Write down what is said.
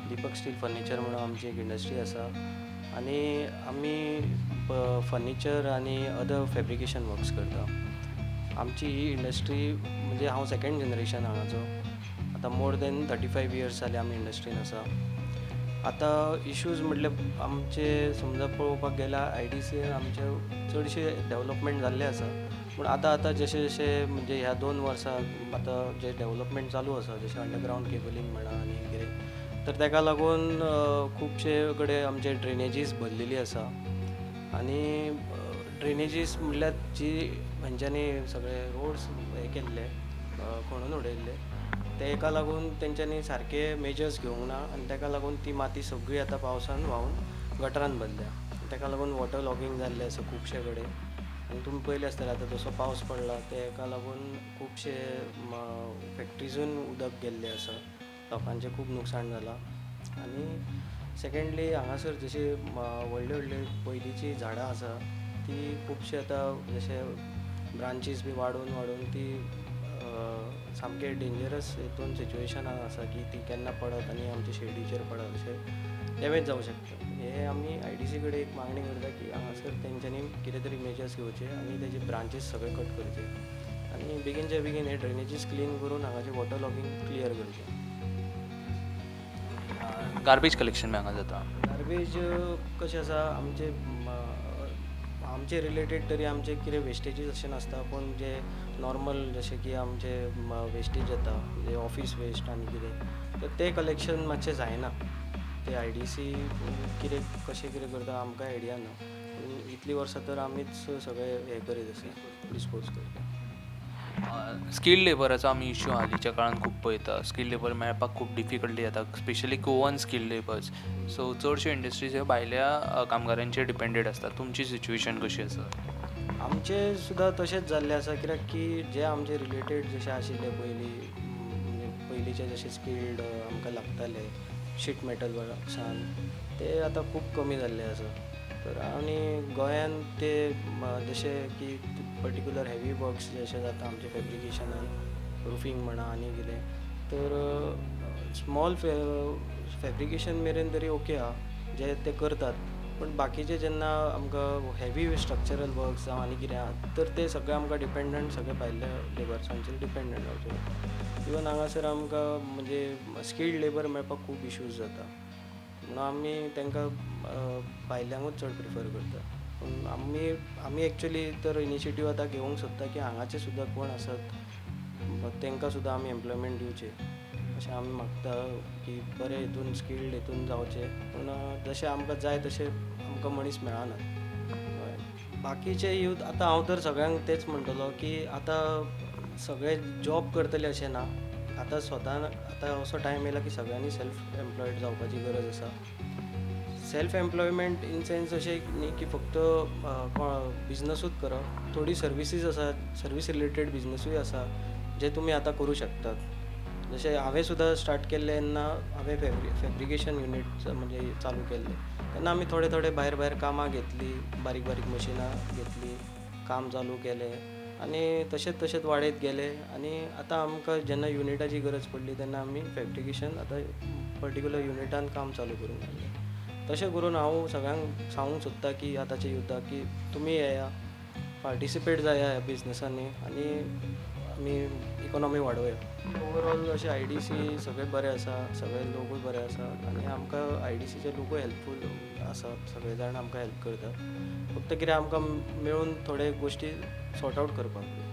Deepak steel furniture म्हणून आमची एक इंडस्ट्री आसा आणि आमी फर्निचर आणि अदर फॅब्रिकेशन वर्क्स करता. आमची ही इंडस्ट्री म्हणजे हांव सेकंड जनरेशन हांगाचो. आतां मोर दॅन 35 इयर्स जाले आमी इंडस्ट्रीन आसा. आतां इश्यूज म्हटल्यार आमचे समजा पळोवपाक गेल्यार IDCन आमचे चडशे डेवलपमेंट जाल्ले आसा. पूण आतां जशें जशें म्हणजे ह्या 2 वर्सां आतां जे डेवलपमेंट चालू आसा जशें अंडरग्रावंड केबलींग म्हणा आनी कितें, तर ताका लागून खुबशे कडेन आमचे ड्रेनेजीस भरलेली आसा. आनी ड्रेनेजीस म्हणल्यार जी हेंच्यांनी सगळे रोड्स हे केल्ले खणून उडयल्ले, ताका लागून तेंच्यांनी सारके मेजर्स घेवंक ना आनी ताका लागून ती माती सगळी आतां पावसान व्हांवून गटरान भरल्या. ताका लागून वॉटर लॉगींग जाल्लें आसा खुबशे कडेन. आनी तुमी पयले आसतलें आतां जसो पावस पडला ताका लागून खुबशे फॅक्ट्रीजून उदक गेल्लें आसा. लोकांचें खूब नुकसाण जालां. आनी सेकेंडली हांगासर जशी व्हडली व्हडली पयलींची झाडां आसा ती खुबशी आतां जशे ब्रांचीस बी वाडून वाडून ती सामके डेंजरस हितून सिच्युएशनान आसा की ती केन्ना पडत आनी आमच्या शेडीचेर पडत अशें डॅमेज जावं शकता. हे आमी IDC कडेन एक मागणी करता की हांगासर तेंच्यांनी कितें तरी मेजर्स घेवचे आनी तेजे ब्रांचीस सगळे कट करचे आनी बेगीनचे बेगीन हे ड्रेनेजीस क्लीन करून हांगाचे वॉटर लॉगींग क्लियर करचें. गार्बेज कलेक्शन हांगा जाता. गार्बेज कशें आसा आमचे रिलेटेड तरी आमचे कितें वेस्टेजीस अशें नासता, पूण जे नॉर्मल जशें की आमचे वेस्टेज येता जे ऑफीस वेस्ट आनी कितें, तर ते कलेक्शन मातशें जायना. ते IDC कितें कशें कितें करता आमकां आयडिया ना. इतलीं वर्सां तर आमीच सगळे हे करीत आसा, डिस्पोज करता. स्किल्ड लेबराचो आमी इश्यू हालींच्या काळान खूब पळयता. स्किल्ड लेबर मेळपाक खूब डिफिकल्टी जाता, specially Goan skilled labours. So चडश्यो इंडस्ट्रीज ह्यो भायल्या कामगारांचेर डिपेंडेड आसता. तुमची सिच्युएशन कशी आसा? आमचे सुद्दां तशेंच जाल्लें आसा, कित्याक की जे आमचे रिलेटेड जशें आशिल्ले पयलीं पयलींचे जशे स्किल्ड आमकां लागताले शीट मेटल वर्क्सान, ते आतां खूब कमी जाल्ले आसा. तर आनी गोंयान ते जशें की पर्टिक्युलर हेवी वर्क्स जशें जाता आमचे फॅब्रिकेशनान, रुफींग म्हणा आनी कितें, तर स्मॉल फॅब्रिकेशन मेरेन तरी ओके आहा जे ते करतात. पूण बाकीचे जेन्ना आमकां हेवी स्ट्रक्चरल वर्क्स जावं आनी कितें आहा, तर ते सगळे आमकां डिपेंडंट सगळे भायल्या लेबर्सांचेर डिपेंडंट जावचे पडटा. इवन हांगासर आमकां म्हणजे स्किल्ड लेबर मेळपाक खूब इश्यूज जाता. म्हणून आमी तांकां भायल्यांकूच चड प्रिफर करता. पूण आमी एक्चुली तर इनिशिएटीव आतां घेवंक सोदता की हांगाचे सुद्दां कोण आसात तांकां सुद्दां आमी एम्प्लॉयमेंट दिवचें अशें आमी मागता की बरे हितून स्किल्ड हितून जावचें. पूण जशें आमकां जाय तशें आमकां मनीस मेळना. बाकीचे यूथ आतां हांव तर सगळ्यांक तेच म्हणटलो की आतां सगळे जॉब करतले अशें ना. आतां स्वतान आतां असो टायम येयला की सगळ्यांनी सेल्फ एम्प्लॉयड जावपाची गरज आसा. सेल्फ एम्प्लॉयमेंट इन सेन्स अशें न्ही की फक्त बिजनसूच करप. थोडी सर्विसीस आसात, सर्वीस रिलेटेड बिजनसूय आसा जे तुमी आतां करूं शकतात. जशें हांवें सुद्दां स्टार्ट केल्लें तेन्ना हांवें फॅब्रिकेशन युनीट म्हणजे चालू केल्लें. तेन्ना आमी थोडे थोडे भायर भायर कामां घेतलीं, बारीक बारीक मशिनां घेतलीं, काम चालू केलें आनी तशेंच तशेंच वाडयत गेलें. आनी आतां आमकां जेन्ना युनिटाची गरज पडली तेन्ना आमी फॅब्रिकेशन आतां पर्टिक्युलर युनिटान काम चालू करूंक लागलें. तशें करून हांव सगळ्यांक सांगूंक सोदता की आतांच्या युथाक की तुमी येया, पार्टिसिपेट जाया ह्या बिजनसांनी आनी आमी इकॉनॉमी वाडोवया. ओवरऑल अशें IDC सगळें बरें आसा, सगळे लोकूय बरे आसात आनी आमकां IDCचे लोकूय हेल्पफूल आसात. सगळे जाण आमकां हेल्प करतात. फक्त कितें आमकां मेळून थोडे गोश्टी सॉर्ट आवट करपाक जाय.